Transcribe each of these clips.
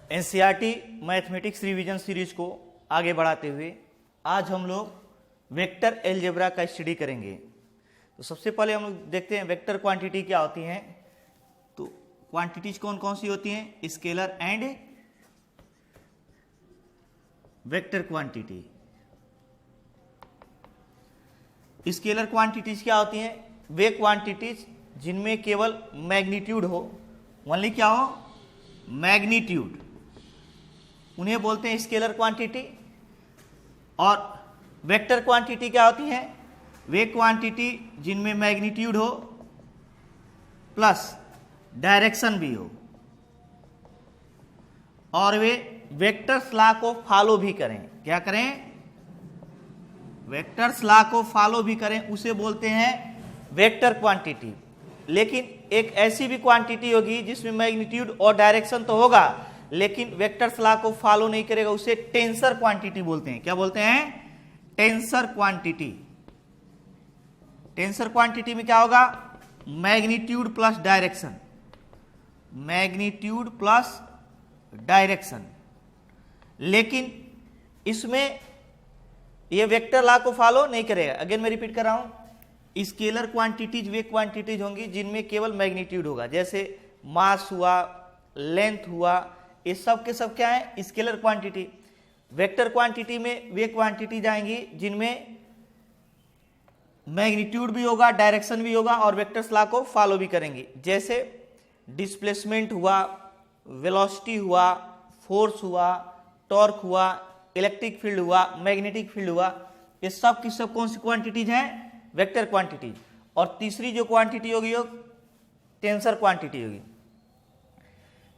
NCERT mathematics revision series को आगे बढ़ाते हुए आज हम लोग वेक्टर अलजेब्रा का स्टडी करेंगे। तो सबसे पहले हम लोग देखते हैं वेक्टर क्वांटिटी क्या होती हैं। तो क्वांटिटीज कौन कौन सी होती हैं? Scalar and vector quantity. Scalar quantities क्या होती हैं? वे क्वांटिटीज जिनमें केवल मैग्नीट्यूड हो, ओनली क्या हो? मैग्नीट्यूड, उन्हें बोलते हैं स्केलर क्वांटिटी। और वेक्टर क्वांटिटी क्या होती है? वे क्वांटिटी जिनमें मैग्नीट्यूड हो प्लस डायरेक्शन भी हो और वे वेक्टर्स लॉ को फॉलो भी करें। क्या करें? वेक्टर्स लॉ को फॉलो भी करें, उसे बोलते हैं वेक्टर क्वांटिटी। लेकिन एक ऐसी भी क्वांटिटी होगी जिसमें मैग्नीट्यूड और डायरेक्शन तो होगा लेकिन वेक्टर्स लॉ को फॉलो नहीं करेगा, उसे टेंसर क्वांटिटी बोलते हैं। क्या बोलते हैं? Tensor quantity. टेंसर क्वांटिटी में क्या होगा? Magnitude plus direction, magnitude plus direction. लेकिन इसमें यह वेक्टर लॉ को फॉलो नहीं करेगा। अगेन मैं रिपीट कर रहा हूं, स्केलर क्वांटिटीज वे क्वांटिटीज होंगी जिनमें केवल मैग्नीट्यूड होगा, जैसे मास हुआ, लेंथ हुआ, ये सब के सब क्या है? Scalar quantity. वेक्टर क्वांटिटी में वे क्वांटिटी जाएंगी जिनमें मैग्नीट्यूड भी होगा, डायरेक्शन भी होगा और वेक्टर्स लॉ को फॉलो भी करेंगी, जैसे डिस्प्लेसमेंट हुआ, वेलोसिटी हुआ, फोर्स हुआ, टॉर्क हुआ, इलेक्ट्रिक फील्ड हुआ, मैग्नेटिक फील्ड हुआ। ये सब की सब कौन सी क्वांटिटीज हैं? Vector quantities. और तीसरी जो क्वांटिटी होगी वो टेंसर क्वांटिटी होगी।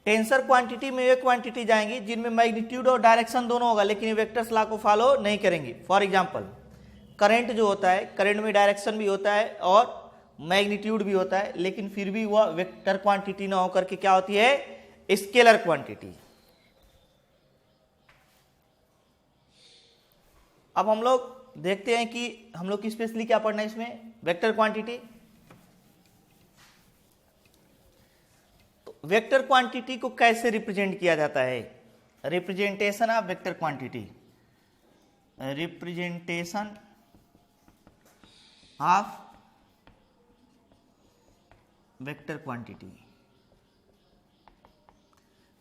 टेंसर क्वांटिटी में वे क्वांटिटी जाएंगी जिनमें मैग्नीट्यूड और डायरेक्शन दोनों होगा लेकिन वेक्टर्स लॉ को फॉलो नहीं करेंगी। फॉर एग्जांपल करंट जो होता है, करंट में डायरेक्शन भी होता है और मैग्नीट्यूड भी होता है लेकिन फिर भी वह वेक्टर क्वांटिटी ना होकर के क्या होती है? Scalar quantity. अब हम लोग देखते हैं कि हम लोग स्पेशली क्या पढ़ना है इसमें, वेक्टर क्वांटिटी। वेक्टर क्वांटिटी को कैसे रिप्रेजेंट किया जाता है? Representation of vector quantity, representation of vector quantity.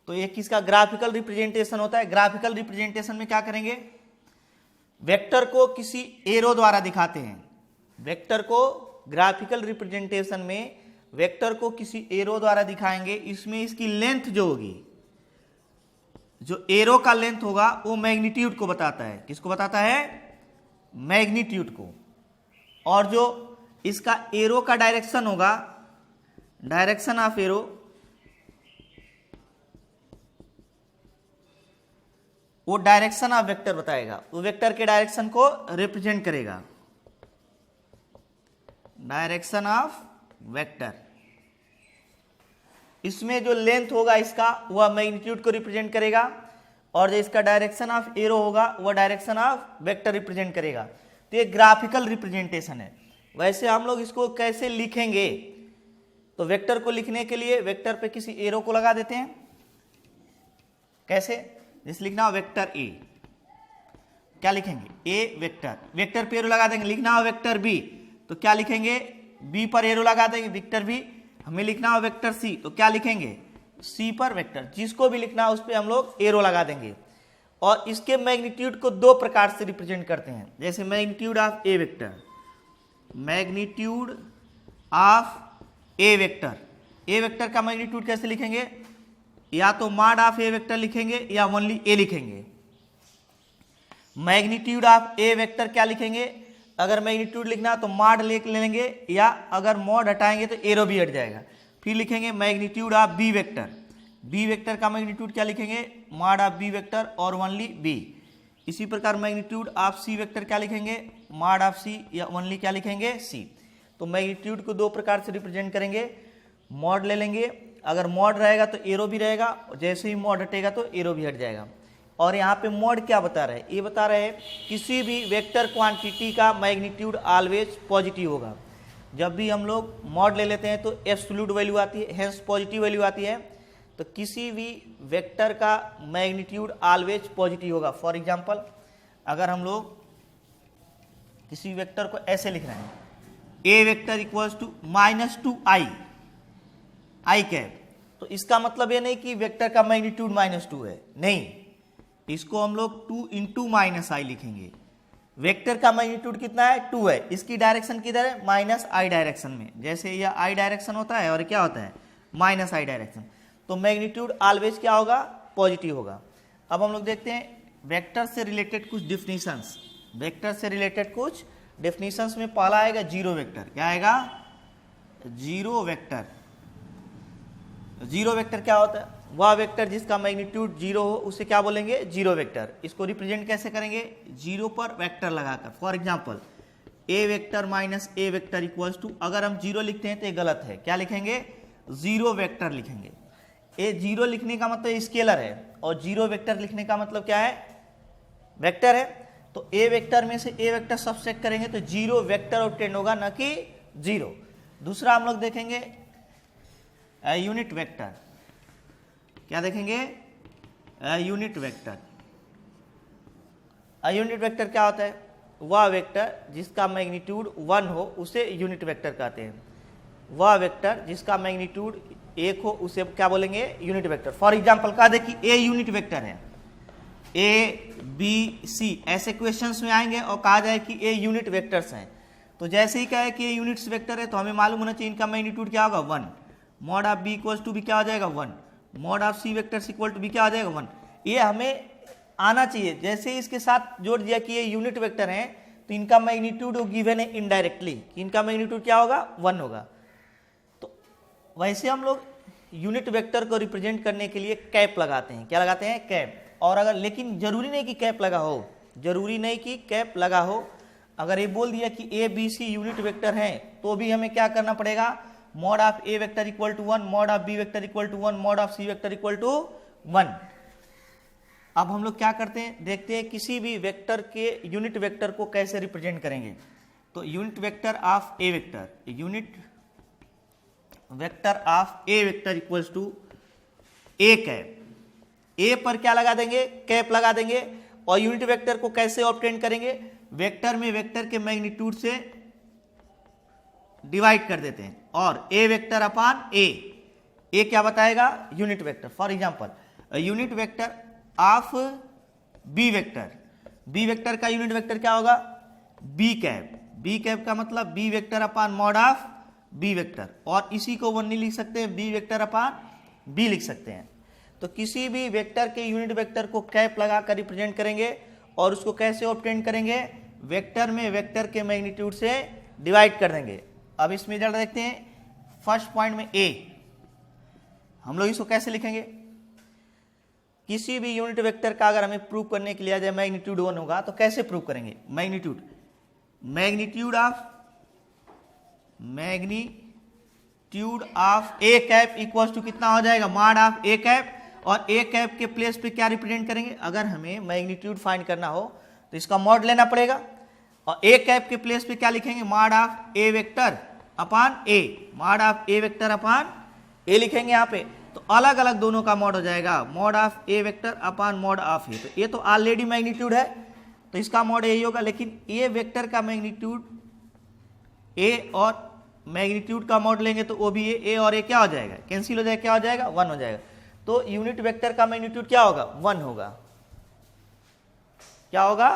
तो ये किसका ग्राफिकल रिप्रेजेंटेशन होता है? ग्राफिकल रिप्रेजेंटेशन में क्या करेंगे? वेक्टर को किसी एरो द्वारा दिखाते हैं। वेक्टर को ग्राफिकल रिप्रेजेंटेशन में वेक्टर को किसी एरो द्वारा दिखाएंगे। इसमें इसकी लेंथ जो होगी, जो एरो का लेंथ होगा वो मैग्नीट्यूड को बताता है। किसको बताता है? मैग्नीट्यूड को। और जो इसका एरो का डायरेक्शन होगा, डायरेक्शन ऑफ एरो, वो डायरेक्शन ऑफ वेक्टर बताएगा, वो वेक्टर के डायरेक्शन को रिप्रेजेंट करेगा। डायरेक्शन ऑफ वेक्टर, इसमें जो लेंथ होगा इसका वह मैग्नीट्यूड को रिप्रेजेंट करेगा और जो इसका डायरेक्शन ऑफ एरो होगा वह डायरेक्शन ऑफ वेक्टर रिप्रेजेंट करेगा। तो ये ग्राफिकल रिप्रेजेंटेशन है। वैसे हम लोग इसको कैसे लिखेंगे? तो वेक्टर को लिखने के लिए वेक्टर पे किसी एरो को लगा देते हैं। कैसे? जैसे लिखना हो वेक्टर ए, क्या लिखेंगे? ए वेक्टर, वेक्टर पे एरो लगा देंगे। लिखना हो वेक्टर बी, तो क्या लिखेंगे? बी पर एरो लगा देंगे, वेक्टर बी। हमें लिखना हो वेक्टर सी, तो क्या लिखेंगे? सी पर वेक्टर। जिसको भी लिखना है उस पर हम लोग एरो लगा देंगे। और इसके मैग्नीट्यूड को दो प्रकार से रिप्रेजेंट करते हैं, जैसे magnitude of A vector, magnitude of A vector. A vector का मैग्नीट्यूड कैसे लिखेंगे? या तो मॉड ऑफ ए वेक्टर लिखेंगे या ओनली ए लिखेंगे। मैग्नीट्यूड ऑफ ए वेक्टर क्या लिखेंगे? अगर मैग्नीट्यूड लिखना तो मॉड ले लेंगे या अगर मॉड हटाएंगे तो एरो भी हट जाएगा। फिर लिखेंगे magnitude of B vector. B vector का मैग्नीट्यूड क्या लिखेंगे? मॉड ऑफ बी वेक्टर और ओनली बी। इसी प्रकार मैग्नीट्यूड ऑफ सी वेक्टर क्या लिखेंगे? मॉड ऑफ सी या ओनली क्या लिखेंगे? सी। तो मैग्नीट्यूड को दो प्रकार से रिप्रेजेंट करेंगे। मॉड ले लेंगे, अगर मॉड रहेगा तो एरो भी रहेगा, जैसे ही मॉड हटेगा तो एरो भी हट जाएगा। और यहाँ पे मॉड क्या बता रहे हैं? ये बता रहे हैं किसी भी वेक्टर क्वांटिटी का मैग्नीट्यूड ऑलवेज पॉजिटिव होगा। जब भी हम लोग मॉड ले लेते हैं तो एब्सोल्यूट वैल्यू आती है, हेंस पॉजिटिव वैल्यू आती है। तो किसी भी वेक्टर का मैग्नीट्यूड ऑलवेज पॉजिटिव होगा। फॉर एग्जांपल अगर हम लोग किसी वेक्टर को ऐसे लिख रहे हैं, ए vector equals to -2i i cap, तो इसका मतलब ये नहीं कि वेक्टर का मैग्नीट्यूड -2 है, नहीं, इसको हम लोग 2 इंटू -i लिखेंगे। वेक्टर का मैग्नीट्यूड कितना है? 2 है। इसकी डायरेक्शन किधर है? -i डायरेक्शन में। जैसे यह i डायरेक्शन होता है और क्या होता है? -i direction. तो मैग्नीट्यूड ऑलवेज क्या होगा? पॉजिटिव होगा। अब हम लोग देखते हैं वेक्टर से रिलेटेड कुछ डिफिनीशंस। वेक्टर से रिलेटेड कुछ डिफिनीशंस में पहला आएगा जीरो वेक्टर। क्या आएगा? Zero vector. जीरो वेक्टर क्या होता है? वह वेक्टर जिसका मैग्नीट्यूड जीरो हो उसे क्या बोलेंगे? Zero vector. इसको रिप्रेजेंट कैसे करेंगे? जीरो पर वेक्टर लगाकर। For example A vector minus A vector equals to, अगर हम जीरो लिखते हैं तो ये गलत है, क्या लिखेंगे? जीरो वेक्टर लिखेंगे। ए जीरो लिखने का मतलब स्केलर है और जीरो वेक्टर लिखने का मतलब क्या है? वेक्टर है। तो ए वेक्टर में से ए वेक्टर सबसेट करेंगे तो जीरो वेक्टर ऑब्टेन होगा, न कि जीरो। दूसरा हम लोग देखेंगे यूनिट वेक्टर। क्या देखेंगे? Unit vector. यूनिट वेक्टर क्या होता है? वह वेक्टर जिसका मैग्नीट्यूड 1 हो उसे यूनिट वेक्टर कहते हैं। वह वेक्टर जिसका मैग्नीट्यूड 1 हो उसे क्या बोलेंगे? Unit vector. फॉर एग्जांपल कहा दे कि ए यूनिट वेक्टर है, ए बी सी, ऐसे क्वेश्चंस में आएंगे और कहा जाए कि ए यूनिट वेक्टर्स हैं, तो जैसे ही कहे कि ए यूनिट्स वेक्टर है तो हमें मालूम होना चाहिए इनका मैग्नीट्यूड क्या होगा? 1। Mod of B equals to भी क्या हो जाएगा? 1। Mod of C vectors equal to भी क्या हो जाएगा? 1। ये हमें आना चाहिए। जैसे ही इसके साथ जोड़ दिया कि ये यूनिट वेक्टर हैं तो इनका मैग्नीट्यूड गिवन है इनडायरेक्टली कि इनका मैग्नीट्यूड क्या होगा? 1 होगा। तो वैसे हम लोग यूनिट वेक्टर को रिप्रेजेंट करने के लिए कैप लगाते हैं। क्या लगाते हैं? कैप। और अगर, लेकिन जरूरी नहीं कि कैप लगा हो, जरूरी नहीं कि कैप लगा हो। अगर ये बोल दिया कि A B C unit vector हैं तो भी हमें क्या करना पड़ेगा? Mod of A vector equal to 1, mod of B vector equal to 1, mod of C vector equal to 1। अब हम लोग क्या करते हैं, देखते हैं किसी भी वेक्टर के यूनिट वेक्टर को कैसे रिप्रेजेंट करेंगे। तो unit vector of A vector, unit vector of A vector equals to a cap. A पर क्या लगा देंगे? कैप लगा देंगे। और यूनिट वेक्टर को कैसे ऑब्टेन करेंगे? वेक्टर में वेक्टर के मैग्नीट्यूड से डिवाइड कर देते हैं और ए वेक्टर अपान ए क्या बताएगा? Unit vector. For example unit vector of B vector, B vector का यूनिट वेक्टर क्या होगा? B cap. बी कैप का मतलब B vector upon mod of B vector, और इसी को 1 नहीं लिख सकते, बी वेक्टर अपान बी लिख सकते हैं। तो किसी भी वेक्टर के यूनिट वेक्टर को कैप लगाकर रिप्रेजेंट करेंगे और उसको कैसे ऑब्टेन करेंगे? वेक्टर में वेक्टर के मैग्नीट्यूड से डिवाइड कर देंगे। अब इसमें रिजल्ट देखते हैं। फर्स्ट पॉइंट में ए, हम लोग इसको कैसे लिखेंगे? किसी भी यूनिट वेक्टर का अगर हमें प्रूव करने के लिए आ जाए मैग्नीट्यूड 1 होगा तो कैसे प्रूव करेंगे? Magnitude of A cap equals to कितना हो जाएगा? Mod of A cap. और ए कैप के प्लेस पे क्या रिप्रेजेंट करेंगे? अगर हमें मैग्नीट्यूड फाइंड करना हो तो इसका मॉड लेना पड़ेगा और ए कैप के प्लेस पे क्या लिखेंगे? Mod of A vector upon a, mod of A vector upon a लिखेंगे यहाँ पे। तो अलग अलग दोनों का मॉड हो जाएगा, mod of A vector upon mod of a. तो ये तो ऑलरेडी मैग्नीट्यूड है तो इसका मॉड यही होगा, लेकिन ए वेक्टर का मैग्नीट्यूड ए और मैग्नीट्यूड का मॉड लेंगे तो वो भी ए और ए क्या हो जाएगा? कैंसिल हो जाएगा। क्या हो जाएगा? 1 हो जाएगा। तो यूनिट वेक्टर का मैग्नीट्यूड क्या होगा? 1 होगा। क्या होगा?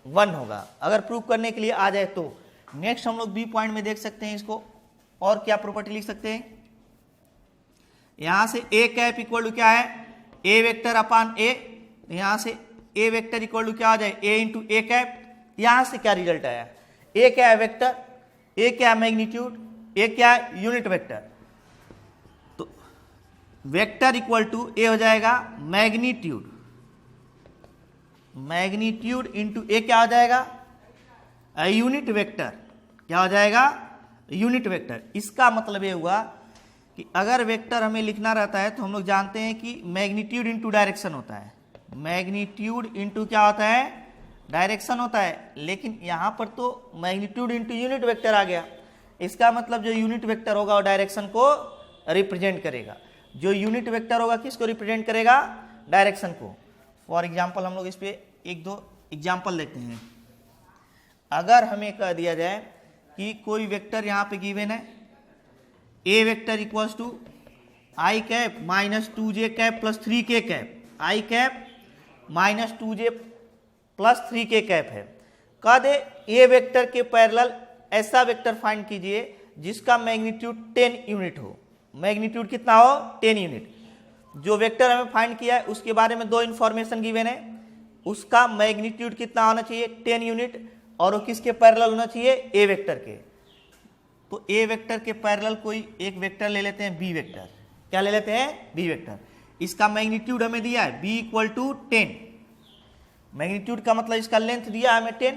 1 होगा। अगर प्रूव करने के लिए आ जाए तो नेक्स्ट हम लोग बी पॉइंट में देख सकते हैं इसको। और क्या प्रॉपर्टी लिख सकते हैं? यहां से ए कैप इक्वल टू क्या है? ए वेक्टर अपान ए। यहां से ए वेक्टर इक्वल टू क्या हो जाए? ए इंटू ए कैप। यहां से क्या रिजल्ट आया? ए क्या है? वेक्टर। ए क्या है? मैग्नीट्यूड। ए क्या है? Unit vector. तो वेक्टर इक्वल टू ए हो जाएगा मैग्नीट्यूड, मैग्नीट्यूड इंटू ए क्या हो जाएगा? Unit vector. क्या हो जाएगा? Unit vector. इसका मतलब ये हुआ कि अगर वेक्टर हमें लिखना रहता है तो हम लोग जानते हैं कि मैग्नीट्यूड इंटू डायरेक्शन होता है। मैग्नीट्यूड इंटू क्या होता है? डायरेक्शन होता है। लेकिन यहां पर तो मैग्नीट्यूड इंटू यूनिट वेक्टर आ गया। इसका मतलब जो यूनिट वेक्टर होगा वो डायरेक्शन को रिप्रेजेंट करेगा। जो यूनिट वेक्टर होगा किसको रिप्रेजेंट करेगा, डायरेक्शन को। फॉर एग्जाम्पल हम लोग इस पे एक दो एग्जाम्पल लेते हैं। अगर हमें कह दिया जाए कि कोई वेक्टर यहाँ पे गिवन है, ए vector equals to i cap minus 2j cap plus 3k cap, i cap minus 2j plus 3k cap है। कह दे ए वेक्टर के पैरेलल ऐसा वेक्टर फाइंड कीजिए जिसका मैग्नीट्यूड 10 यूनिट हो। मैग्नीट्यूड कितना हो, 10 यूनिट। जो वेक्टर हमें फाइंड किया है उसके बारे में 2 इंफॉर्मेशन गिवन है, उसका मैग्नीट्यूड कितना होना चाहिए, 10 यूनिट, और वो किसके पैरेलल होना चाहिए, ए वेक्टर के। तो ए वेक्टर के पैरेलल कोई एक वेक्टर ले लेते हैं, बी वेक्टर। क्या ले लेते हैं, बी वेक्टर। इसका मैग्नीट्यूड हमें दिया है बी इक्वल टू 10। मैग्नीट्यूड का मतलब इसका लेंथ दिया है हमें 10,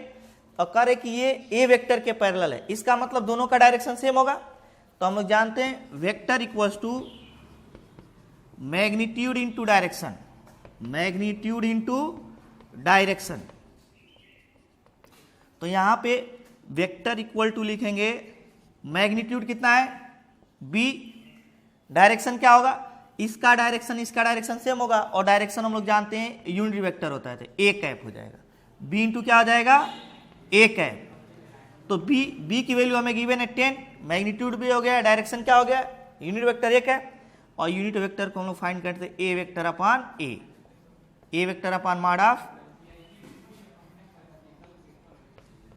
और कह रहे कि ये ए वेक्टर के पैरेलल है, इसका मतलब दोनों का डायरेक्शन सेम होगा। तो हम लोग जानते हैं vector equals to magnitude into direction, magnitude into direction. तो यहां पे वेक्टर इक्वल टू लिखेंगे, मैग्नीट्यूड कितना है b, डायरेक्शन क्या होगा, इसका डायरेक्शन सेम होगा, और डायरेक्शन हम लोग जानते हैं यूनिट वेक्टर होता है, तो a कैप हो जाएगा। b इंटू क्या हो जाएगा, a कैप। तो b की वैल्यू हमें गिवन है 10, मैग्नीट्यूड भी हो गया, डायरेक्शन क्या हो गया, यूनिट वेक्टर एक है, और यूनिट वेक्टर को हम लोग फाइंड करते हैं ए vector upon a vector upon mod of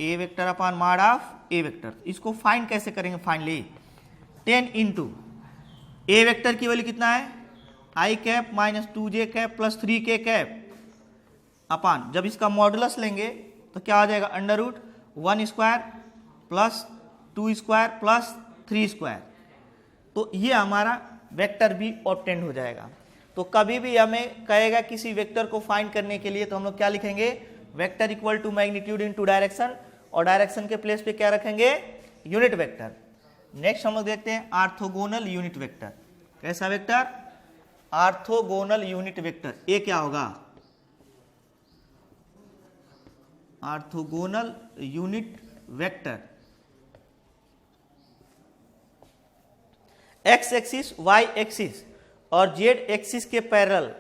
A vector upon mod of A vector. इसको फाइंड कैसे करेंगे, फाइनली 10 इंटू ए वेक्टर की वैल्यू कितना है, i cap minus 2j cap plus 3k cap upon, जब इसका मॉडुलस लेंगे तो क्या हो जाएगा, under root 1 square plus 2 square plus 3 square. तो ये हमारा वेक्टर भी ऑब्टेंड हो जाएगा। तो कभी भी हमें कहेगा किसी वेक्टर को फाइंड करने के लिए, तो हम लोग क्या लिखेंगे, vector equal to magnitude into direction, और डायरेक्शन के प्लेस पे क्या रखेंगे, यूनिट वेक्टर। नेक्स्ट हम लोग देखते हैं ऑर्थोगोनल यूनिट वेक्टर। कैसा वेक्टर, ऑर्थोगोनल यूनिट वेक्टर। ये क्या होगा, orthogonal unit vector X axis, Y axis और जेड एक्सिस के पैरेलल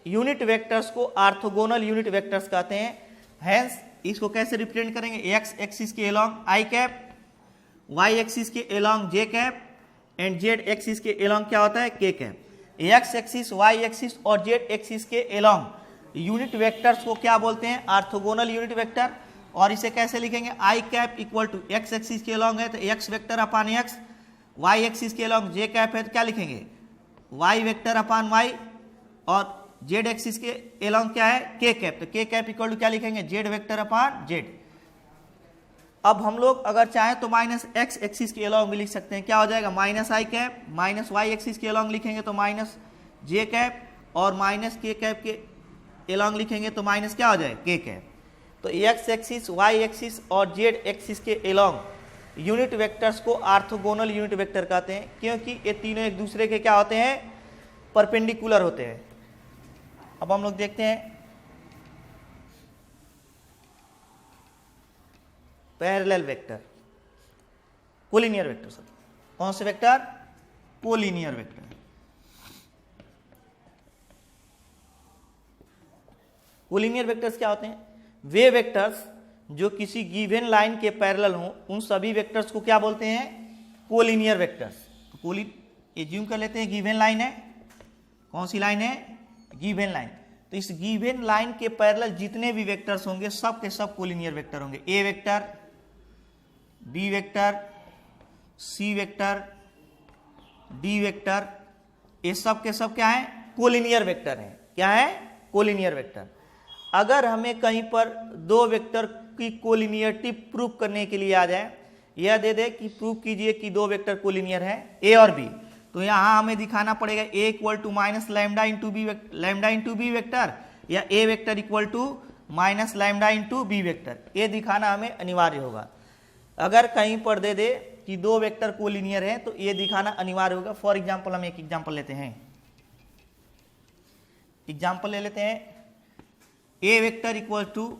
यूनिट वेक्टर्स को ऑर्थोगोनल यूनिट वेक्टर्स कहते हैं। हेंस इसको कैसे रिप्रेजेंट करेंगे, एक्स एक्सिस के along I cap, Y axis के along J cap, and Z axis के अलोंग क्या होता है, K cap. X axis, Y axis और जेड एक्सिस के अलोंग यूनिट वेक्टर्स को क्या बोलते हैं, ऑर्थोगोनल यूनिट वेक्टर। और इसे कैसे लिखेंगे, i cap equal to x axis के अलोंग है तो x vector upon x, y axis के अलोंग जे कैप है तो क्या लिखेंगे, वाई वेक्टर अपॉन वाई, और जेड एक्सिस के अलोंग क्या है, के कैप, तो के कैप इक्वल टू क्या लिखेंगे, जेड वेक्टर अपॉन जेड। अब हम लोग अगर चाहें तो माइनस एक्स एक्सिस के अलोंग भी लिख सकते हैं, क्या हो जाएगा, माइनस आई कैप, माइनस वाई एक्सिस के अलोंग लिखेंगे तो माइनस जे कैप, और माइनस के कैप के अलोंग लिखेंगे तो माइनस क्या हो जाए, के कैप। तो एक्स एक्सिस, वाई एक्सिस और जेड एक्सिस के अलोंग यूनिट वेक्टर्स को ऑर्थोगोनल यूनिट वेक्टर कहते हैं, क्योंकि ये तीनों एक दूसरे के क्या होते हैं, परपेंडिकुलर होते हैं। अब हम लोग देखते हैं पैरेलल वेक्टर, कोलिनियर वेक्टर। सब कौन से vector, collinear vector. Collinear vectors क्या होते हैं, वे वेक्टर्स जो किसी गिवन लाइन के पैरेलल हों, उन सभी वेक्टर्स को क्या बोलते हैं, कोलिनियर वेक्टर्स। तो एज्यूम कर लेते हैं गिवन लाइन है, कौन सी लाइन है, गिवन लाइन। तो इस गिवन लाइन के पैरेलल जितने भी वेक्टर्स होंगे सब के सब कोलिनियर वेक्टर होंगे। ए वेक्टर, बी वेक्टर, सी वेक्टर, डी वेक्टर, ये सब के सब क्या है, कोलिनियर वेक्टर हैं। क्या है, कोलिनियर वेक्टर। अगर हमें कहीं पर दो वेक्टर की कोलिनियरिटी प्रूव करने के लिए आ जाए, यह दे दे कि प्रूव कीजिए कि दो वेक्टर कोलिनियर है, ए और बी, तो यहां हमें दिखाना पड़ेगा a equal to minus lambda into b vector, या a vector equal to minus lambda into b vector. ये दिखाना हमें अनिवार्य होगा। अगर कहीं पर दे दे कि दो वेक्टर कोलिनियर है तो ये दिखाना अनिवार्य होगा। फॉर एग्जाम्पल हम एक एग्जाम्पल लेते हैं, एग्जाम्पल ले लेते हैं, ए vector equal to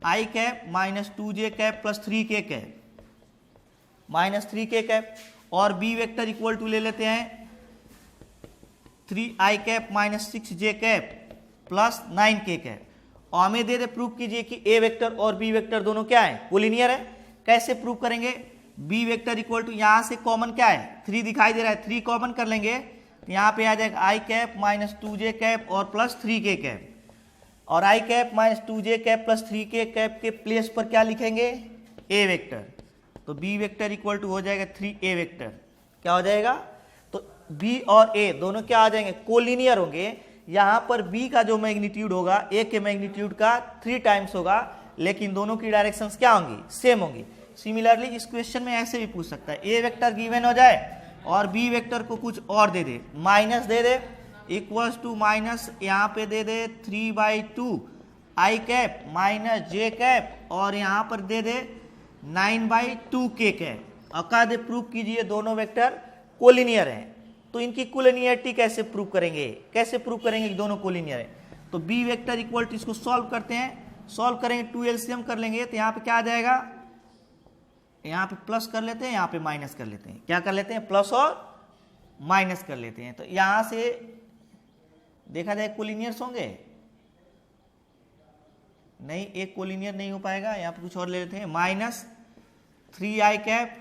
i cap minus 2j cap plus 3k cap minus 3k cap, और बी वेक्टर इक्वल टू ले लेते हैं 3i cap minus 6j cap plus 9k cap. और हमें दे प्रूव कीजिए कि ए वेक्टर और बी वेक्टर दोनों क्या है, कोलिनियर है। कैसे प्रूव करेंगे, बी वेक्टर इक्वल टू यहां से कॉमन क्या है 3 दिखाई दे रहा है, 3 कॉमन कर लेंगे तो यहां पे आ जाएगा i cap minus 2j cap और प्लस 3k कैप। और i cap minus 2j cap plus 3k cap के प्लेस पर क्या लिखेंगे, ए वेक्टर। तो बी वेक्टर इक्वल टू हो जाएगा 3a वेक्टर। क्या हो जाएगा, तो बी और ए दोनों क्या आ जाएंगे, कोलिनियर होंगे। यहां पर बी का जो मैग्नीट्यूड होगा ए के मैग्नीट्यूड का 3 टाइम्स होगा, लेकिन दोनों की डायरेक्शंस क्या होंगी, सेम होंगी। सिमिलरली इस क्वेश्चन में ऐसे भी पूछ सकता है, ए वेक्टर गिवन हो जाए और बी वेक्टर को कुछ और दे दे, माइनस दे दे इक्वल्स टू माइनस यहाँ पे दे दे 3/2 i cap minus j cap और यहाँ पर दे दे 9/2k कैप। और कहा दे प्रूव कीजिए दोनों वेक्टर कोलिनियर हैं। तो इनकी कोलिनियरिटी कैसे प्रूव करेंगे, कैसे प्रूव करेंगे कि दोनों कोलिनियर है। तो बी वेक्टर इक्वल टू इसको सॉल्व करते हैं, सॉल्व करेंगे 2 LCM कर लेंगे तो यहाँ पे क्या आ जाएगा, यहाँ पे प्लस कर लेते हैं, यहाँ पे माइनस कर लेते हैं। क्या कर लेते हैं, प्लस और माइनस कर लेते हैं। तो यहाँ से देखा जाए कोलिनियर्स होंगे, नहीं एक कोलिनियर नहीं हो पाएगा। यहाँ पे कुछ और ले लेते हैं, माइनस 3i कैप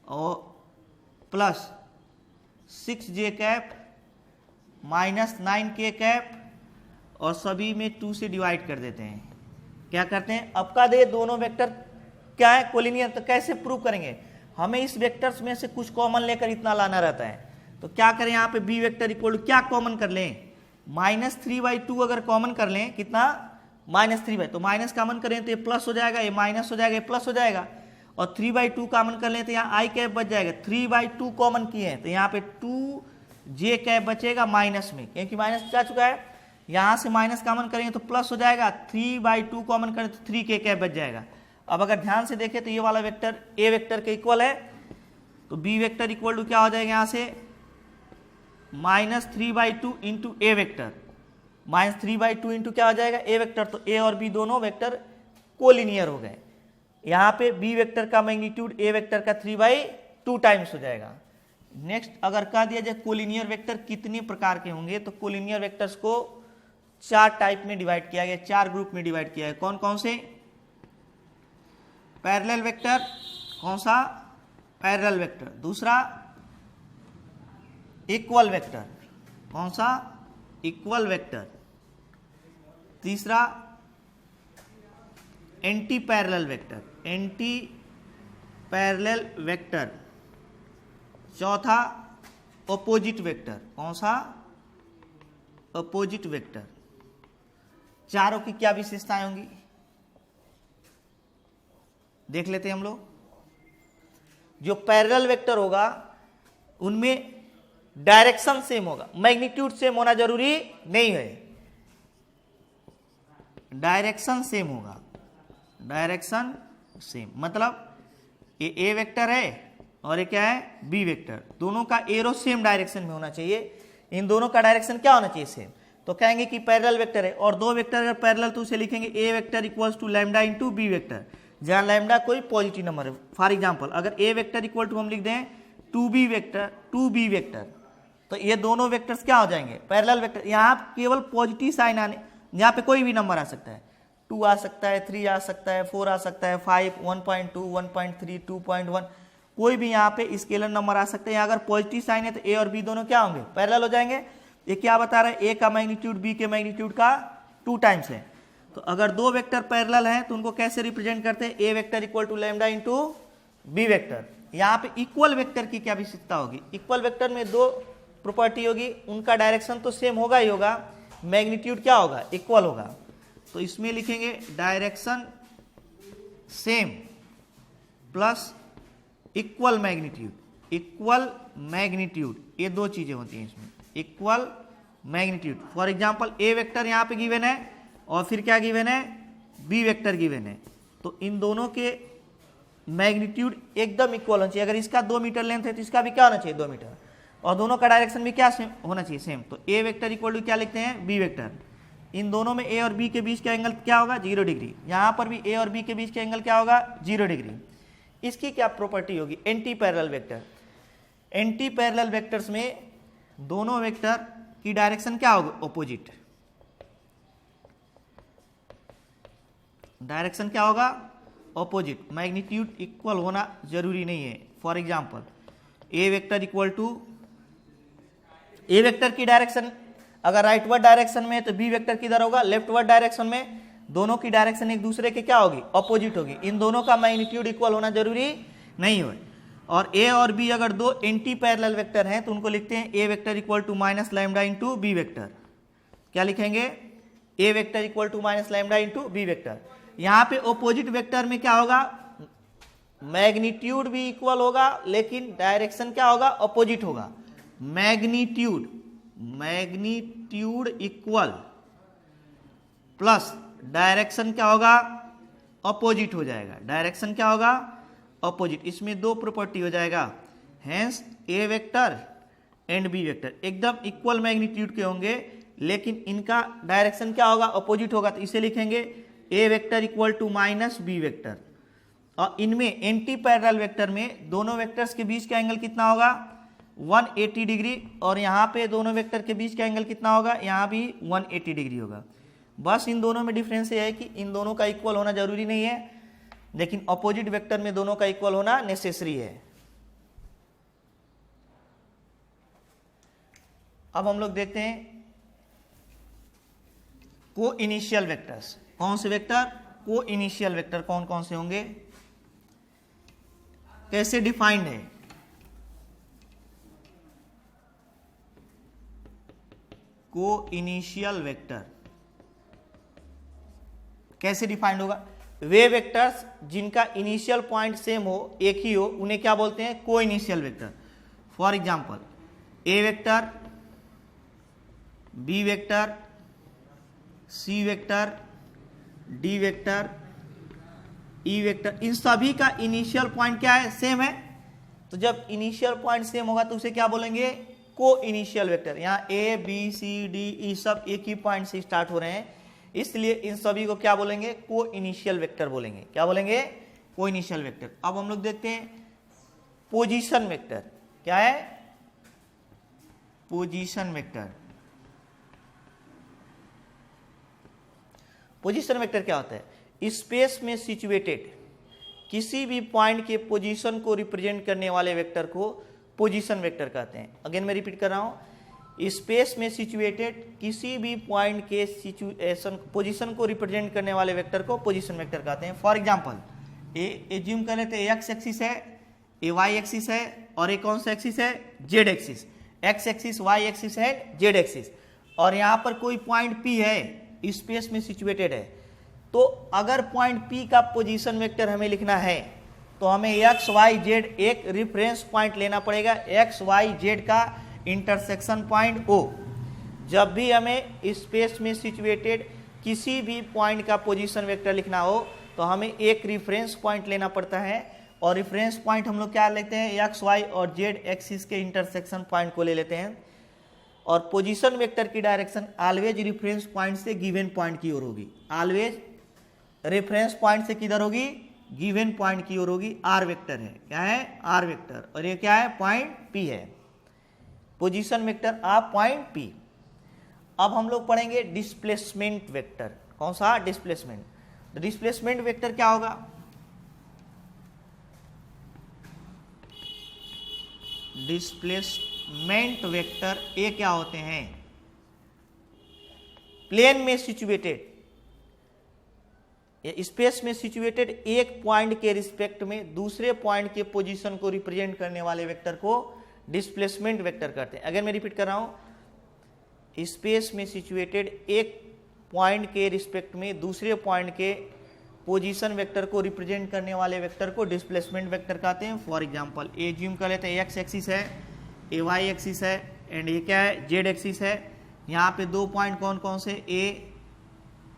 और plus 6j cap minus 9k cap और सभी में 2 से डिवाइड कर देते हैं। क्या करते हैं, अब का दे दोनों वेक्टर क्या है, कोलिनियर। तो कैसे प्रूव करेंगे, हमें इस वेक्टर्स में से कुछ कॉमन लेकर इतना लाना रहता है। तो क्या करें, यहाँ पे बी वेक्टर इक्वल टू क्या कॉमन कर लें, माइनस 3/2 अगर कॉमन कर लें, कितना माइनस 3/2, तो माइनस कॉमन करें तो ये प्लस हो जाएगा, ये माइनस हो जाएगा, ये प्लस हो जाएगा। और 3/2 कॉमन कर लें तो यहाँ आई कैप बच जाएगा। 3/2 कॉमन किए हैं तो यहाँ पे 2j कैप बचेगा माइनस में, क्योंकि माइनस जा चुका है। यहाँ से माइनस कॉमन करेंगे तो प्लस हो जाएगा, 3/2 कॉमन करें तो 3k कैप बच जाएगा। अब अगर ध्यान से देखें तो ये वाला वेक्टर ए वेक्टर के इक्वल है, तो बी वेक्टर इक्वल टू क्या हो जाएगा, यहाँ से minus 3/2 into a vector, minus 3/2 into क्या हो जाएगा, ए वेक्टर। तो ए और बी दोनों वेक्टर कोलिनियर हो गए। यहाँ पे बी वेक्टर का मैग्नीट्यूड ए वेक्टर का 3/2 टाइम्स हो जाएगा। नेक्स्ट अगर कह दिया जाए कोलिनियर वेक्टर कितने प्रकार के होंगे, तो कोलिनियर वेक्टर्स को 4 टाइप में डिवाइड किया गया, 4 ग्रुप में डिवाइड किया है। कौन कौन से, पैरेलल वेक्टर, कौन सा, पैरेलल वेक्टर। दूसरा इक्वल वेक्टर, कौन सा, इक्वल वेक्टर। तीसरा anti parallel vector, anti parallel vector. चौथा अपोजिट वेक्टर, कौन सा, अपोजिट वेक्टर। चारों की क्या विशेषताएं होंगी देख लेते हैं हम लोग। जो पैरेलल वेक्टर होगा उनमें डायरेक्शन सेम होगा, मैग्नीट्यूड सेम होना जरूरी नहीं है, डायरेक्शन सेम होगा, डायरेक्शन सेम। मतलब ये ए वेक्टर है और ये क्या है, बी वेक्टर। दोनों का एरो सेम डायरेक्शन में होना चाहिए, इन दोनों का डायरेक्शन क्या होना चाहिए, सेम। तो कहेंगे कि पैरेलल वेक्टर है, और दो वेक्टर अगर पैरेलल तो उसे लिखेंगे ए vector equals to lambda into b vector, जहां लैम्डा कोई पॉजिटिव नंबर है। फॉर एग्जांपल अगर ए वेक्टर इक्वल टू हम लिख दें 2b वेक्टर, तो ये दोनों वेक्टर्स क्या हो जाएंगे, पैरेलल वेक्टर। यहाँ केवल पॉजिटिव साइन आने, यहाँ पे कोई भी नंबर आ सकता है, 2 आ सकता है, 3 आ सकता है, 4 आ सकता है, 5, 1.2, 1.3, 2.1, कोई भी यहाँ पे स्केलर नंबर आ सकते हैं। अगर पॉजिटिव साइन है तो ए और बी दोनों क्या होंगे, पैरेलल हो जाएंगे। ये क्या बता रहा है, ए का मैग्नीट्यूड बी के मैग्नीट्यूड का 2 टाइम्स है। तो अगर दो वेक्टर पैरेलल हैं तो उनको कैसे रिप्रेजेंट करते हैं, ए vector equal to lambda into b vector. यहाँ पे इक्वल वेक्टर की क्या विशेषता होगी, इक्वल वेक्टर में दो प्रॉपर्टी होगी, उनका डायरेक्शन तो सेम होगा ही होगा, मैग्नीट्यूड क्या होगा, इक्वल होगा। तो इसमें लिखेंगे direction same plus equal magnitude, equal magnitude, ये दो चीजें होती हैं इसमें, equal magnitude. For example A vector यहाँ पे गिवन है और फिर क्या गिवन है, बी वेक्टर गिवन है, तो इन दोनों के मैग्नीट्यूड एकदम इक्वल होना चाहिए। अगर इसका 2 मीटर लेंथ है तो इसका भी क्या होना चाहिए, 2 मीटर, और दोनों का डायरेक्शन भी क्या सेम होना चाहिए, सेम। तो ए वेक्टर इक्वल टू क्या लिखते हैं, बी वेक्टर। इन दोनों में ए और बी के बीच का एंगल क्या होगा, 0 डिग्री। यहाँ पर भी ए और बी के बीच का एंगल क्या होगा, 0 डिग्री। इसकी क्या प्रॉपर्टी होगी, anti parallel vector. Anti parallel vectors में दोनों वेक्टर की डायरेक्शन क्या होगी, ऑपोजिट। डायरेक्शन क्या होगा, ऑपोजिट। मैग्नीट्यूड इक्वल होना जरूरी नहीं है। For example A vector equal to, A vector की डायरेक्शन अगर राइटवर्ड डायरेक्शन में है तो बी वेक्टर किधर होगा, लेफ्टवर्ड डायरेक्शन में। दोनों की डायरेक्शन एक दूसरे के क्या होगी, ऑपोजिट होगी। इन दोनों का मैग्नीट्यूड इक्वल होना जरूरी नहीं है। और ए और बी अगर दो एंटी पैरेलल वेक्टर हैं तो उनको लिखते हैं ए vector equal to minus lambda into b vector. क्या लिखेंगे, ए vector equal to minus lambda into b vector. यहां पे ऑपोजिट वेक्टर में क्या होगा, मैग्नीट्यूड भी इक्वल होगा लेकिन डायरेक्शन क्या होगा, ऑपोजिट होगा। मैग्नीट्यूड इक्वल प्लस डायरेक्शन क्या होगा, ऑपोजिट हो जाएगा। डायरेक्शन क्या होगा, ऑपोजिट। इसमें दो प्रॉपर्टी हो जाएगा, hence A vector and B vector एकदम इक्वल मैग्नीट्यूड के होंगे लेकिन इनका डायरेक्शन क्या होगा, ऑपोजिट होगा। तो इसे लिखेंगे ए vector equal to minus b vector. और इनमें एंटी पैरेलल वेक्टर में दोनों वेक्टर्स के बीच का एंगल कितना होगा, 180 डिग्री। और यहाँ पे दोनों वेक्टर के बीच का एंगल कितना होगा, यहाँ भी 180 डिग्री होगा। बस इन दोनों में डिफरेंस ये है कि इन दोनों का इक्वल होना जरूरी नहीं है लेकिन अपोजिट वेक्टर में दोनों का इक्वल होना नेसेसरी है। अब हम लोग देखते हैं को इनिशियल वेक्टर्स। कौन से वेक्टर, को इनिशियल वेक्टर कौन कौन से होंगे, कैसे डिफाइंड है। को इनिशियल वेक्टर कैसे डिफाइंड होगा, वे वेक्टर्स जिनका इनिशियल पॉइंट सेम हो, एक ही हो, उन्हें क्या बोलते हैं, coinitial vector. For example A vector, B vector, C vector, D vector, E vector, इन सभी का इनिशियल पॉइंट क्या है, सेम है। तो जब इनिशियल पॉइंट सेम होगा तो उसे क्या बोलेंगे, को इनिशियल वेक्टर। यहाँ ए बी सी डी ई सब एक ही पॉइंट से स्टार्ट हो रहे हैं इसलिए इन सभी को क्या बोलेंगे, को इनिशियल वेक्टर बोलेंगे। क्या बोलेंगे, को इनिशियल वेक्टर। अब हम लोग देखते हैं पोजीशन वेक्टर। क्या है, पोजीशन वेक्टर। पोजीशन वेक्टर क्या होता है, स्पेस में सिचुएटेड किसी भी पॉइंट के पोजीशन को रिप्रेजेंट करने वाले वेक्टर को पोजीशन वेक्टर कहते हैं। अगेन मैं रिपीट कर रहा हूं, स्पेस में सिचुएटेड किसी भी पॉइंट के सिचुएशन पोजीशन को रिप्रेजेंट करने वाले वेक्टर को पोजीशन वेक्टर कहते हैं। फॉर एग्जांपल एज्यूम कर लेते हैं एक्स एक्सिस है, ए वाई एक्सिस है और एक कौन सा एक्सिस है, Z axis. X axis, Y axis है, जेड एक्सिस। और यहां पर कोई पॉइंट पी है, स्पेस में सिचुएटेड है। तो अगर पॉइंट पी का पोजीशन वेक्टर हमें लिखना है तो हमें एक्स वाई जेड एक रिफरेंस पॉइंट लेना पड़ेगा, एक्स वाई जेड का इंटरसेक्शन पॉइंट ओ। जब भी हमें स्पेस में सिचुएटेड किसी भी पॉइंट का पोजीशन वेक्टर लिखना हो तो हमें एक रिफरेंस पॉइंट लेना पड़ता है। और रिफरेंस पॉइंट हम लोग क्या लेते हैं, एक्स वाई और जेड एक्सिस के इंटरसेक्शन पॉइंट को ले लेते हैं। और पोजीशन वेक्टर की डायरेक्शन ऑलवेज रेफरेंस पॉइंट से गिवन पॉइंट की ओर होगी। ऑलवेज रेफरेंस पॉइंट से किधर होगी, गिवन पॉइंट की ओर होगी। आर वेक्टर है, क्या है, आर वेक्टर। और ये क्या है, पॉइंट पी है, position vector of point P. अब हम लोग पढ़ेंगे डिस्प्लेसमेंट वेक्टर। कौन सा, डिस्प्लेसमेंट। डिस्प्लेसमेंट वेक्टर क्या होगा, डिस्प्लेसमेंट वेक्टर ये क्या होते हैं, प्लेन में सिचुएटेड, स्पेस में सिचुएटेड एक पॉइंट के रिस्पेक्ट में दूसरे पॉइंट के पोजीशन को रिप्रेजेंट करने वाले वेक्टर को डिस्प्लेसमेंट वेक्टर कहते हैं। अगर मैं रिपीट कर रहा हूं, स्पेस में सिचुएटेड एक पॉइंट के रिस्पेक्ट में दूसरे पॉइंट के पोजीशन वेक्टर को रिप्रेजेंट करने वाले वेक्टर को डिस्प्लेसमेंट वेक्टर कहते हैं। फॉर एग्जांपल एज्यूम कर लेते हैं एक्स एक्सिस है, ए वाई एक्सिस है एंड ये क्या है, जेड एक्सिस है। यहाँ पे दो पॉइंट कौन कौन से, ए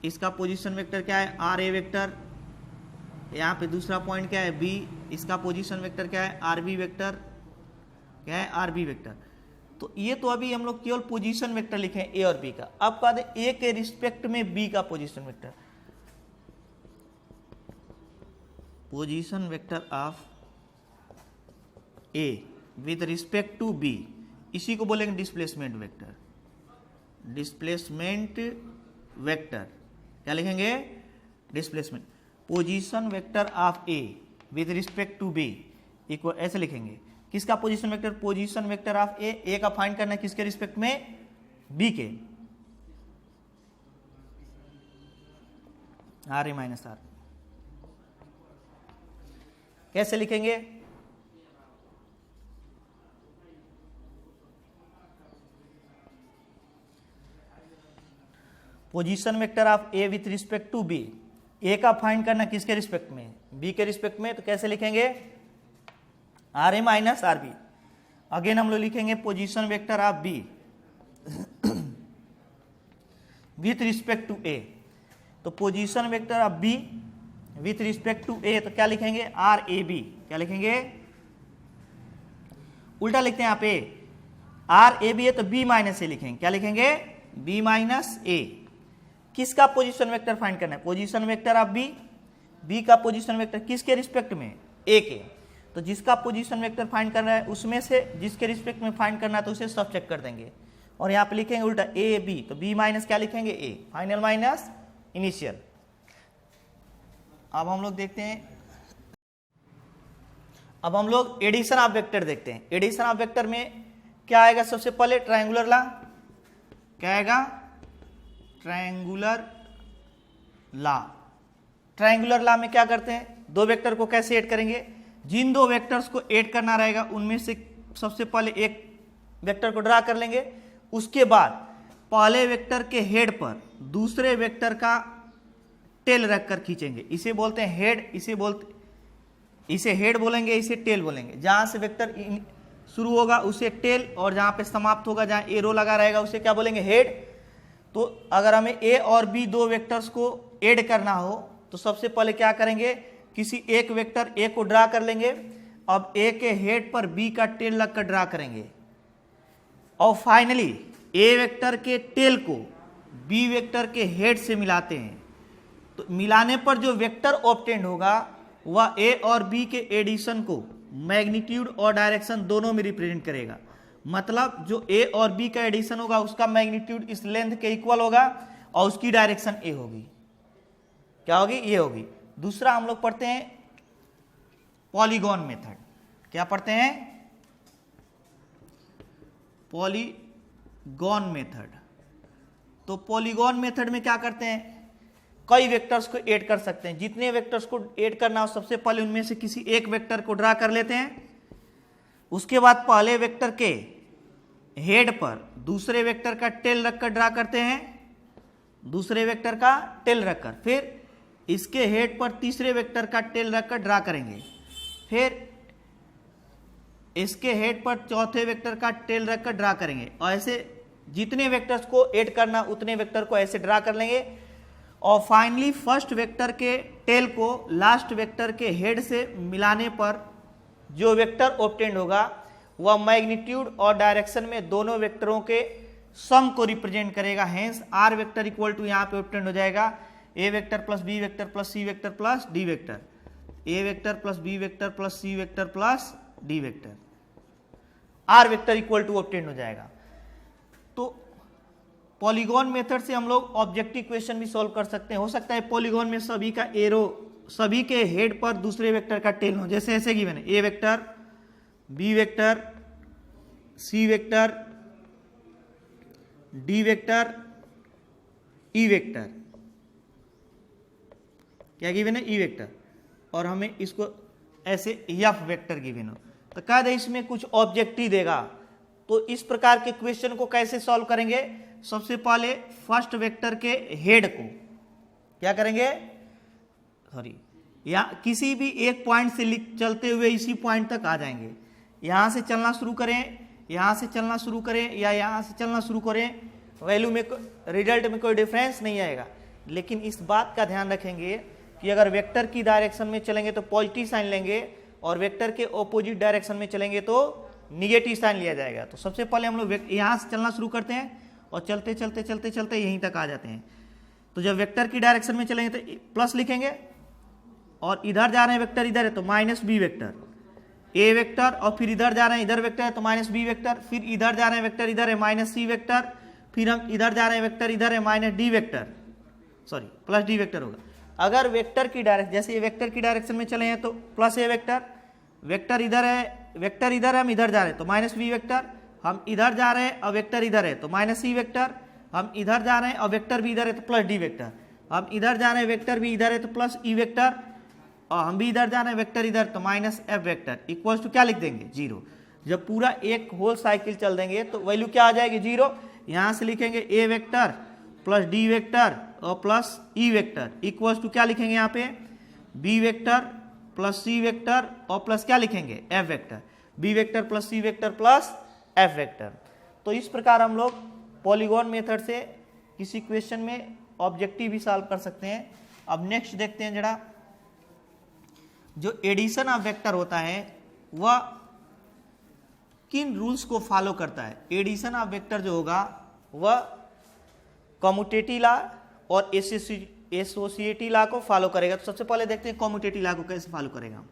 इसका पोजीशन वेक्टर क्या है, आर ए वेक्टर। यहाँ पे दूसरा पॉइंट क्या है, बी, इसका पोजीशन वेक्टर क्या है, आर बी वेक्टर, क्या है, आर बी वेक्टर। तो ये तो अभी हम लोग केवल पोजीशन वेक्टर लिखे हैं ए और बी का। अब कह दे ए के रिस्पेक्ट में बी का position vector, position vector of A with respect to B. इसी को बोलेंगे डिस्प्लेसमेंट वेक्टर। डिस्प्लेसमेंट वेक्टर क्या लिखेंगे? Displacement. Position vector of A with respect to B equal, ऐसे लिखेंगे। किसका position vector? Position vector of A का फाइंड करना है किसके रिस्पेक्ट में? बी के। आर ए माइनस आर कैसे लिखेंगे? Position vector of A with respect to B, A का फाइंड करना किसके रिस्पेक्ट में? बी के रिस्पेक्ट में। तो कैसे लिखेंगे? R A minus R B. Again हम लोग लिखेंगे position vector of B with respect to A. तो position vector of B with respect to A, तो क्या लिखेंगे? R A B. क्या लिखेंगे? उल्टा लिखते हैं यहाँ पे, आर ए बी है तो बी माइनस ए लिखेंगे। क्या लिखेंगे? B minus A. किसका पोजीशन वेक्टर फाइंड करना है? Position vector of B, B का पोजीशन वेक्टर किसके रिस्पेक्ट में? ए के। तो जिसका पोजीशन वेक्टर फाइंड करना है उसमें से जिसके रिस्पेक्ट में फाइंड करना है तो उसे सब्ट्रैक्ट कर देंगे और यहाँ पे लिखेंगे उल्टा ए बी। तो बी माइनस क्या लिखेंगे? ए। Final minus initial. अब हम लोग देखते हैं, अब हम लोग एडिशन ऑफ वेक्टर देखते हैं। एडिशन ऑफ वेक्टर में क्या आएगा? सबसे पहले ट्रायंगुलर लॉ। क्या आएगा? Triangular law. ट्रायंगुलर लॉ में क्या करते हैं? दो वेक्टर को कैसे ऐड करेंगे? जिन दो वेक्टर्स को ऐड करना रहेगा उनमें से सबसे पहले एक वेक्टर को ड्रा कर लेंगे, उसके बाद पहले वेक्टर के हेड पर दूसरे वेक्टर का टेल रखकर खींचेंगे। इसे बोलते हैं हेड, इसे हेड बोलेंगे, इसे टेल बोलेंगे। जहां से वेक्टर शुरू होगा उसे टेल और जहां पे समाप्त होगा, जहां एरो लगा रहेगा उसे क्या बोलेंगे? हेड। तो अगर हमें ए और बी दो वेक्टर्स को ऐड करना हो तो सबसे पहले क्या करेंगे? किसी एक वेक्टर ए को ड्रा कर लेंगे। अब ए के हेड पर बी का टेल लगकर ड्रा करेंगे और फाइनली ए वेक्टर के टेल को बी वेक्टर के हेड से मिलाते हैं। तो मिलाने पर जो वेक्टर ऑब्टेंड होगा वह ए और बी के एडिशन को मैग्नीट्यूड और डायरेक्शन दोनों में रिप्रेजेंट करेगा। मतलब जो ए और बी का एडिशन होगा उसका मैग्नीट्यूड इस लेंथ के इक्वल होगा और उसकी डायरेक्शन ए होगी। क्या होगी? ये होगी। दूसरा हम लोग पढ़ते हैं पॉलीगॉन मेथड। क्या पढ़ते हैं? Polygon method. तो पॉलीगॉन मेथड में क्या करते हैं? कई वेक्टर्स को ऐड कर सकते हैं। जितने वेक्टर्स को ऐड करना हो सबसे पहले उनमें से किसी एक वेक्टर को ड्रा कर लेते हैं। उसके बाद पहले वेक्टर के हेड पर दूसरे वेक्टर का टेल रखकर ड्रा करते हैं, दूसरे वेक्टर का टेल रखकर। फिर इसके हेड पर तीसरे वेक्टर का टेल रखकर ड्रा करेंगे। फिर इसके हेड पर चौथे वेक्टर का टेल रखकर ड्रा करेंगे। और ऐसे जितने वेक्टर्स को ऐड करना उतने वेक्टर को ऐसे ड्रा कर लेंगे और फाइनली फर्स्ट वेक्टर के टेल को लास्ट वेक्टर के हेड से मिलाने पर जो वेक्टर ऑब्टेंड होगा वह मैग्नीट्यूड और डायरेक्शन में दोनों वेक्टरों के सम को रिप्रेजेंट करेगा। Hence R vector equal to यहाँ पे ऑब्टेंड हो जाएगा A vector plus B vector plus C vector plus D vector, A vector plus B vector plus C vector plus D vector. R vector equal to obtained हो जाएगा। तो polygon method से हम लोग ऑब्जेक्टिव क्वेश्चन भी solve कर सकते हैं। हो सकता है पॉलीगॉन में सभी का एरो, सभी के हेड पर दूसरे वेक्टर का टेल हो। जैसे ऐसे गिवन है ए वेक्टर, बी वेक्टर, सी वेक्टर, डी वेक्टर, ई वेक्टर। क्या गिवन है? E vector. और हमें इसको ऐसे एफ वेक्टर गिवन हो तो कह दे इसमें कुछ ऑब्जेक्टिव देगा। तो इस प्रकार के क्वेश्चन को कैसे सॉल्व करेंगे? सबसे पहले फर्स्ट वेक्टर के हेड को क्या करेंगे? या किसी भी एक पॉइंट से चलते हुए इसी पॉइंट तक आ जाएंगे। यहां से चलना शुरू करें, यहां से चलना शुरू करें या यहां से चलना शुरू करें, वैल्यू में रिजल्ट में कोई डिफरेंस नहीं आएगा। लेकिन इस बात का ध्यान रखेंगे कि अगर वेक्टर की डायरेक्शन में चलेंगे तो पॉजिटिव साइन लेंगे और वेक्टर के ऑपोजिट डायरेक्शन में चलेंगे तो निगेटिव साइन लिया जाएगा। तो सबसे पहले हम लोग यहाँ से चलना शुरू करते हैं और चलते चलते चलते चलते यहीं तक आ जाते हैं। तो जब वेक्टर की डायरेक्शन में चलेंगे तो प्लस लिखेंगे और इधर जा रहे हैं वेक्टर इधर है तो minus b vector. A vector और फिर इधर जा रहे हैं, इधर वेक्टर है तो माइनस बी वेक्टर, फिर इधर जा रहे हैं वेक्टर, इधर है माइनस सी वेक्टर, फिर हम इधर जा रहे हैं वेक्टर, इधर है minus D vector, sorry plus D vector होगा। अगर वेक्टर की डायरेक्शन, जैसे ये वेक्टर की डायरेक्शन में चले हैं तो प्लस ए वेक्टर, वेक्टर इधर है हम इधर जा रहे हैं तो माइनस बी वेक्टर, हम इधर जा रहे हैं और वेक्टर इधर है तो माइनस सी वेक्टर, हम इधर जा रहे हैं और वेक्टर भी इधर है तो प्लस डी वेक्टर, हम इधर जा रहे हैं वेक्टर भी इधर है तो प्लस ई वेक्टर, और हम भी इधर जा रहे हैं वेक्टर इधर तो minus F vector equals to क्या लिख देंगे 0। जब पूरा एक होल साइकिल चल देंगे तो वैल्यू क्या आ जाएगी 0। यहाँ से लिखेंगे ए वेक्टर प्लस डी वेक्टर और plus E vector equals to क्या लिखेंगे यहाँ पे B vector plus C vector और प्लस क्या लिखेंगे F vector, B vector plus C vector plus F vector. तो इस प्रकार हम लोग पॉलीगॉन मेथड से किसी क्वेश्चन में ऑब्जेक्टिव भी सॉल्व कर सकते हैं। अब नेक्स्ट देखते हैं जरा, जो एडिशन ऑफ वेक्टर होता है वह किन रूल्स को फॉलो करता है। एडिशन ऑफ वेक्टर जो होगा वह कम्यूटेटिव लॉ और एसोसिएटिव लॉ को फॉलो करेगा। तो सबसे पहले देखते हैं कम्यूटेटिव लॉ को कैसे फॉलो करेगा।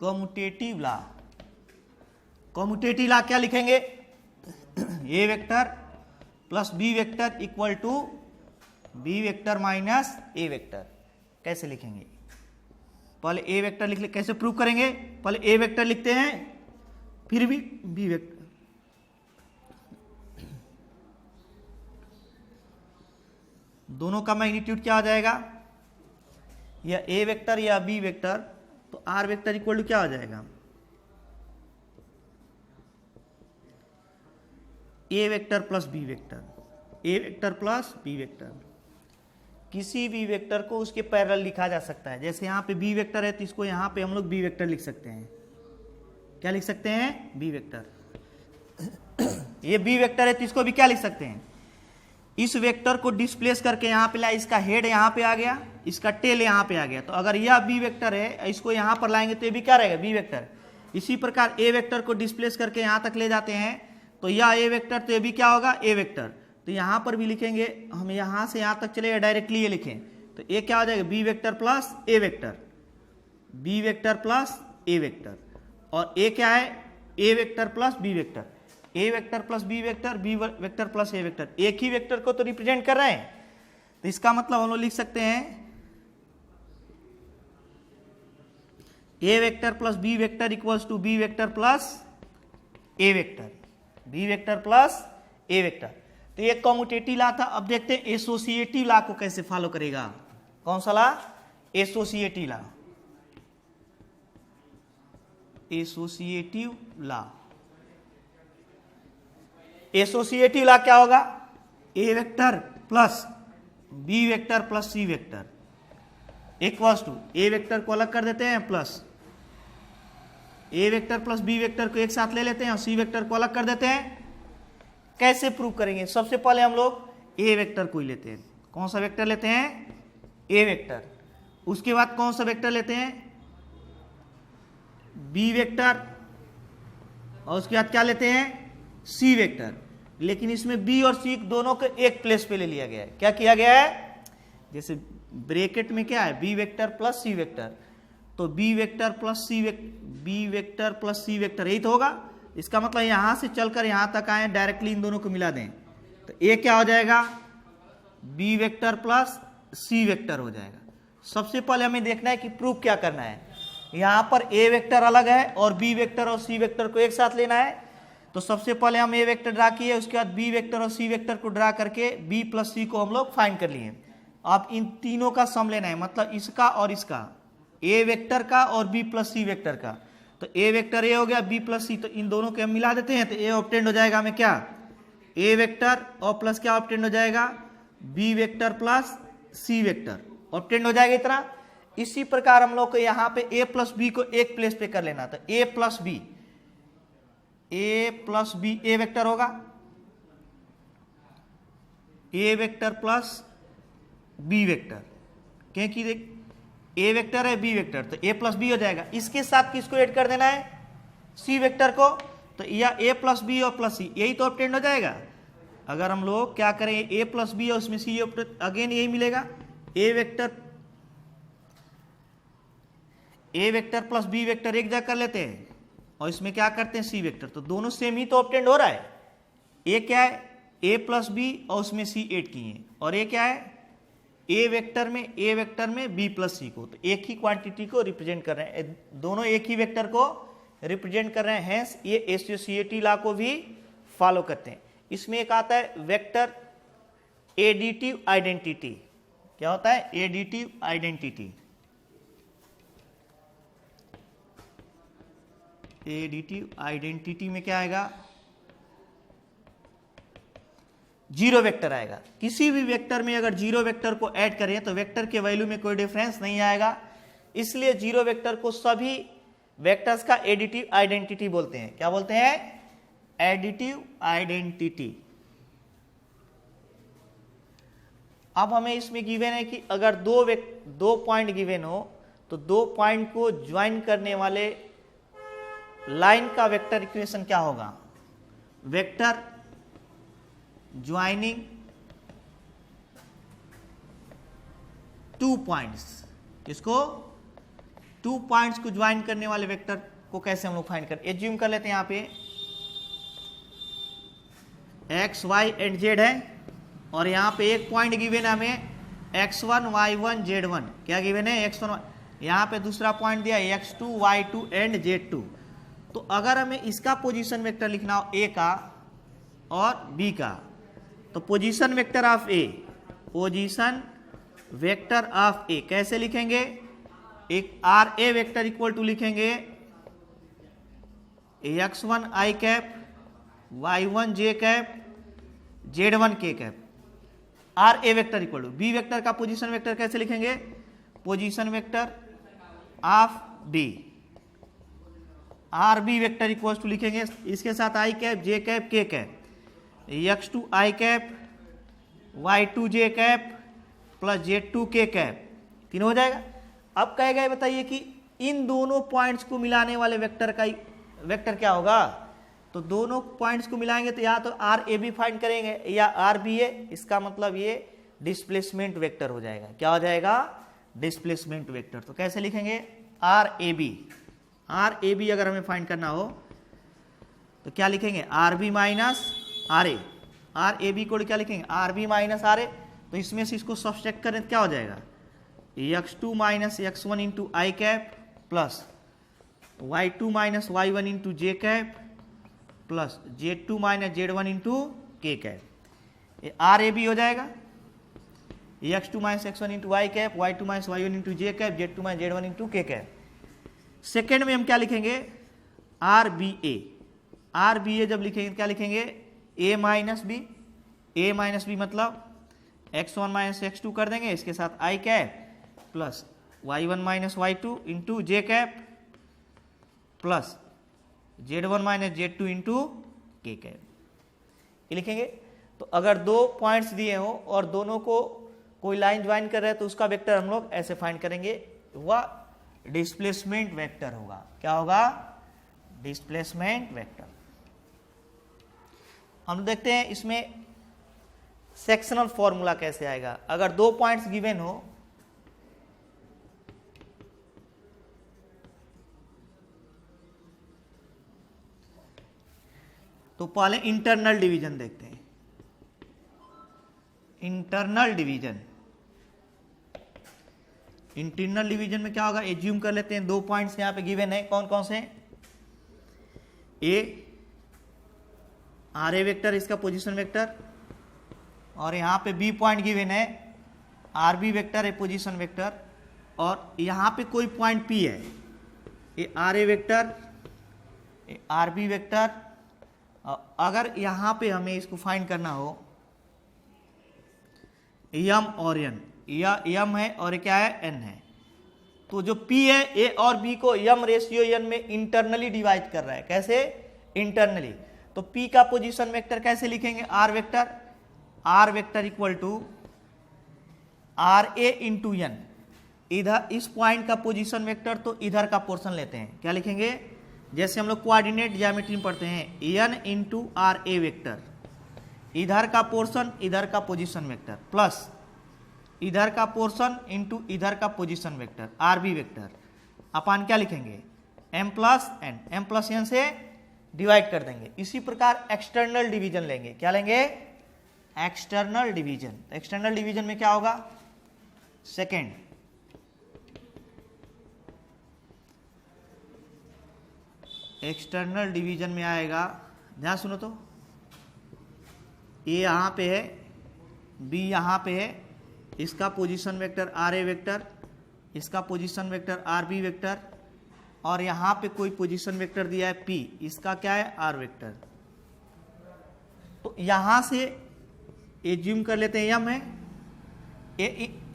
कम्यूटेटिव लॉ, कम्यूटेटिव लॉ क्या लिखेंगे ए vector plus B vector equal to B vector minus A vector. कैसे लिखेंगे, पहले ए वेक्टर लिख ले, कैसे प्रूव करेंगे, पहले ए वेक्टर लिखते हैं फिर भी बी वेक्टर, दोनों का मैग्नीट्यूड क्या आ जाएगा, या ए वेक्टर या बी वेक्टर, तो आर वेक्टर इक्वल टू क्या आ जाएगा A vector plus B vector, A vector plus B vector. किसी भी वेक्टर को उसके पैरेलल लिखा जा सकता है। जैसे यहाँ पे बी वेक्टर है तो इसको यहाँ पे हम लोग बी वेक्टर लिख सकते हैं। क्या लिख सकते हैं बी वेक्टर। ये बी वेक्टर है तो इसको भी क्या लिख सकते हैं, इस वेक्टर को डिस्प्लेस करके यहाँ पे लाए, इसका हेड यहाँ पे आ गया, इसका टेल यहाँ पे आ गया। तो अगर यह बी वेक्टर है इसको यहाँ पर लाएंगे तो ये भी क्या रहेगा बी वेक्टर। इसी प्रकार ए वेक्टर को डिस्प्लेस करके यहाँ तक ले जाते हैं तो यह ए वेक्टर, तो ये भी क्या होगा ए वेक्टर। तो यहाँ पर भी लिखेंगे हम, यहाँ से यहाँ तक चले डायरेक्टली ये लिखें तो ये क्या हो जाएगा B vector plus A vector, B vector plus A vector. और ए क्या है ए vector plus B vector, A vector plus B vector, B vector plus A vector. एक ही वेक्टर को तो रिप्रेजेंट कर रहे हैं, तो इसका मतलब हम लोग लिख सकते हैं ए vector plus B vector equals to B vector plus A vector, B vector plus A vector. तो ये कम्यूटेटिव लॉ था। अब देखते हैं एसोसिएटिव लॉ को कैसे फॉलो करेगा। कौन सा law, associative law, associative law. Associative law क्या होगा, A vector plus B vector plus C vector equals to, A vector को अलग कर देते हैं plus A vector plus B vector को एक साथ ले लेते हैं और सी वेक्टर को अलग कर देते हैं। कैसे प्रूव करेंगे, सबसे पहले हम लोग ए वेक्टर को ही लेते हैं। कौन सा वेक्टर लेते हैं ए वेक्टर, उसके बाद कौन सा वेक्टर लेते हैं बी वेक्टर, और उसके बाद क्या लेते हैं सी वेक्टर। लेकिन इसमें बी और सी दोनों को एक प्लेस पे ले लिया गया है। क्या किया गया है, जैसे ब्रैकेट में क्या है B vector plus C vector, तो B vector plus C B vector plus C vector यही तो होगा। इसका मतलब यहां से चलकर यहां तक आए, डायरेक्टली इन दोनों को मिला दें तो ए क्या हो जाएगा B vector plus C vector हो जाएगा। सबसे पहले हमें देखना है कि प्रूफ क्या करना है। यहां पर ए वेक्टर अलग है और बी वेक्टर और सी वेक्टर को एक साथ लेना है। तो सबसे पहले हम ए वेक्टर ड्रा किए, उसके बाद बी वेक्टर और सी वेक्टर को ड्रा करके बी प्लस सी को हम लोग फाइंड कर लिए। अब इन तीनों का सम लेना है, मतलब इसका और इसका, ए वेक्टर का और बी प्लस सी वेक्टर का। तो ए वेक्टर ए हो गया, बी प्लस सी, तो इन दोनों के हम मिला देते हैं तो ए ऑब्टेंड हो जाएगा हमें क्या ए वेक्टर और प्लस क्या ऑब्टेंड हो जाएगा B vector plus C vector obtained हो जाएगा इतना। इसी प्रकार हम लोग को यहाँ पे ए प्लस बी को एक प्लेस पे कर लेना, तो ए प्लस बी ए वेक्टर होगा, A vector plus B vector, क्योंकि देख ए वेक्टर है बी वेक्टर तो ए प्लस बी हो जाएगा। इसके साथ किसको ऐड कर देना है सी वेक्टर को, तो या ए प्लस बी और प्लस सी, यही तो ऑब्टेंड हो जाएगा। अगर हम लोग क्या करें ए प्लस बी और उसमें सी अगेन यही मिलेगा, ए ए वेक्टर प्लस बी वेक्टर एक जगह कर लेते हैं और इसमें क्या करते हैं सी वेक्टर, तो दोनों सेम ही तो ऑब्टेंड हो रहा है। ए क्या है, ए प्लस बी और उसमें सी ऐड किए हैं, और ये क्या है, ए वेक्टर में बी प्लस सी को, तो एक ही क्वांटिटी को रिप्रेजेंट कर रहे हैं, दोनों एक ही वेक्टर को रिप्रेजेंट कर रहे हैं, हैंस ये एसोसिएटिव लॉ को भी फॉलो करते हैं। इसमें एक आता है वेक्टर एडिटिव आइडेंटिटी। क्या होता है, एडिटिव आइडेंटिटी। एडिटिव आइडेंटिटी में क्या आएगा, जीरो वेक्टर आएगा। किसी भी वेक्टर में अगर जीरो वेक्टर को ऐड करें तो वेक्टर के वैल्यू में कोई डिफरेंस नहीं आएगा, इसलिए जीरो वेक्टर को सभी वेक्टर्स का एडिटिव आइडेंटिटी बोलते हैं। क्या बोलते हैं, एडिटिव आइडेंटिटी। अब हमें इसमें गिवन है कि अगर दो पॉइंट गिवन हो तो दो पॉइंट को ज्वाइन करने वाले लाइन का वेक्टर इक्वेशन क्या होगा, वेक्टर ज्वाइनिंग टू पॉइंट्स। इसको टू पॉइंट्स को ज्वाइन करने वाले वेक्टर को कैसे हम लोग फाइंड कर, एज्यूम कर लेते हैं यहां पे एक्स वाई एंड जेड है और यहां पे एक पॉइंट गिवन है हमें x1 y1 z1। क्या गिवन है, x1 यहां पे दूसरा पॉइंट दिया x2 y2 एंड z2। तो अगर हमें इसका पोजीशन वेक्टर लिखना हो ए का और बी का, तो position vector of A, position vector of A कैसे लिखेंगे, एक R A vector equal to लिखेंगे x1 i cap y1 j cap z1 k cap, R A vector equal to B vector का पोजीशन वेक्टर कैसे लिखेंगे, position vector of B, R B vector equal to लिखेंगे इसके साथ I cap J cap K cap, x2 i cap y2 j cap plus z2 k cap, तीनों हो जाएगा। अब कहेगा बताइए कि इन दोनों पॉइंट्स को मिलाने वाले वेक्टर का वेक्टर क्या होगा, तो दोनों पॉइंट्स को मिलाएंगे तो या तो आर ए बी फाइंड करेंगे या आर बी ए, इसका मतलब ये डिस्प्लेसमेंट वेक्टर हो जाएगा। क्या हो जाएगा, डिस्प्लेसमेंट वेक्टर। तो कैसे लिखेंगे, R A B, R A B अगर हमें फाइंड करना हो तो क्या लिखेंगे, R B minus R A, R A B को क्या लिखेंगे, R B minus R A. तो इसमें से इसको सब्सट्रैक्ट करें तो क्या हो जाएगा, x2 minus x1 into I cap plus y2 minus y1 into J cap plus z2 minus z1 into K cap, ये आर ए बी हो जाएगा। x2 minus x1 into Y cap, y2 minus y1 into J cap, z2 minus z1 into K cap. Second में हम क्या लिखेंगे, R B A, R B A जब लिखेंगे क्या लिखेंगे, a minus B, a minus B मतलब x1 minus x2 कर देंगे, इसके साथ I cap plus y1 minus y2 into J cap plus z1 minus z2 into K cap, ये लिखेंगे। तो अगर दो पॉइंट्स दिए हो और दोनों को कोई लाइन ज्वाइन कर रहे हैं तो उसका वेक्टर हम लोग ऐसे फाइंड करेंगे, वह डिस्प्लेसमेंट वेक्टर होगा। क्या होगा, डिस्प्लेसमेंट वेक्टर। हम देखते हैं इसमें सेक्शनल फॉर्मूला कैसे आएगा। अगर दो पॉइंट्स गिवन हो तो पहले इंटरनल डिवीजन देखते हैं। इंटरनल डिवीजन, इंटरनल डिवीजन में क्या होगा, एज्यूम कर लेते हैं दो पॉइंट्स यहां पे गिवन है, कौन कौन से, ए आर ए वेक्टर इसका पोजीशन वेक्टर, और यहां पे बी पॉइंट गिवन है आर बी वेक्टर है पोजीशन वेक्टर, और यहां पे कोई पॉइंट पी है, ये R A vector, R B vector. अगर यहां पे हमें इसको फाइंड करना हो यम और एन, या यम है और क्या है, एन है, तो जो P है ए और बी को यम रेशियो एन में इंटरनली डिवाइड कर रहा है। कैसे, इंटरनली। तो P का पोजीशन वेक्टर कैसे लिखेंगे, R vector, R vector equal to R A into N, इधर इस पॉइंट का पोजीशन वेक्टर तो इधर का पोर्शन लेते हैं, क्या लिखेंगे, जैसे हम लोग कोऑर्डिनेट ज्योमेट्री में पढ़ते हैं, N into R A vector, इधर का पोर्शन इधर का पोजीशन वेक्टर प्लस इधर का पोर्शन इंटू इधर का position vector R B vector, अपान क्या लिखेंगे, m plus N, m plus N से डिवाइड कर देंगे। इसी प्रकार एक्सटर्नल डिवीजन लेंगे, क्या लेंगे, एक्सटर्नल डिवीजन। एक्सटर्नल डिवीजन में क्या होगा, सेकेंड, एक्सटर्नल डिवीजन में आएगा, ध्यान सुनो तो, ए यहां पे है, बी यहां पे है, इसका position vector R A vector, इसका position vector R B vector, और यहां पे कोई पोजीशन वेक्टर दिया है पी, इसका क्या है, आर वेक्टर। तो यहां से एज्यूम कर लेते हैं एम है,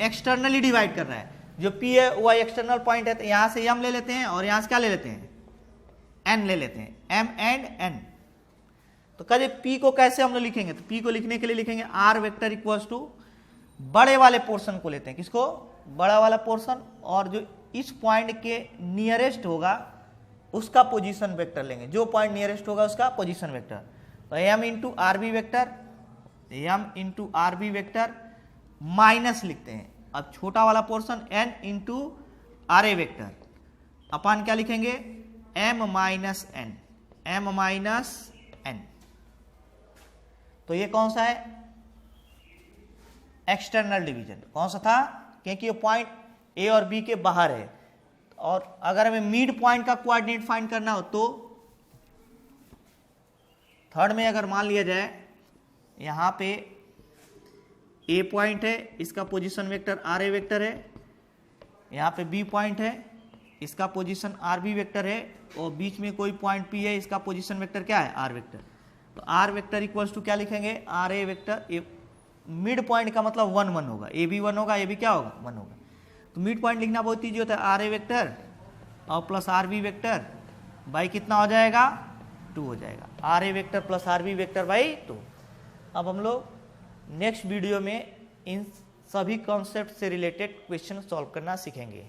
एक्सटर्नली डिवाइड कर रहा है, जो पी है वह एक्सटर्नल पॉइंट है, तो यहां से एम ले लेते हैं और यहां से क्या ले लेते हैं, एन ले लेते हैं, एम एंड एन। तो कहे पी को कैसे हम लोग लिखेंगे, तो पी को लिखने के लिए लिखेंगे आर वेक्टर इक्वल्स टू बड़े वाले पोर्शन को लेते हैं, किसको, बड़ा वाला पोर्शन, और जो इस पॉइंट के नियरेस्ट होगा उसका पोजीशन वेक्टर लेंगे, जो पॉइंट नियरेस्ट होगा उसका पोजीशन वेक्टर। तो M into R B vector, M into R B vector minus लिखते हैं, अब छोटा वाला portion N into R A vector, अपन क्या लिखेंगे, M minus N, M minus N. तो ये कौन सा है, एक्सटर्नल डिवीजन। कौन सा था, क्योंकि ये पॉइंट ए और बी के बाहर है, और अगर हमें मिड पॉइंट का कोऑर्डिनेट फाइंड करना हो तो थर्ड में अगर मान लिया जाए यहां पे ए पॉइंट है, इसका position vector R A vector है, यहां पे बी पॉइंट है, इसका पोजीशन आर बी वेक्टर है, और बीच में कोई पॉइंट पी है, इसका पोजीशन वेक्टर क्या है, आर वेक्टर। तो आर वेक्टर इक्वल्स टू क्या लिखेंगे, R A vector, mid point का मतलब 1 1 होगा, ए भी 1 होगा, ए भी क्या होगा, 1 होगा। तो मिड पॉइंट लिखना बहुत ईजी होता है, आर ए वेक्टर और plus R B vector by कितना हो जाएगा, 2 हो जाएगा, R A vector plus R B vector by 2। अब हम लोग नेक्स्ट वीडियो में इन सभी कॉन्सेप्ट से रिलेटेड क्वेश्चन सॉल्व करना सीखेंगे।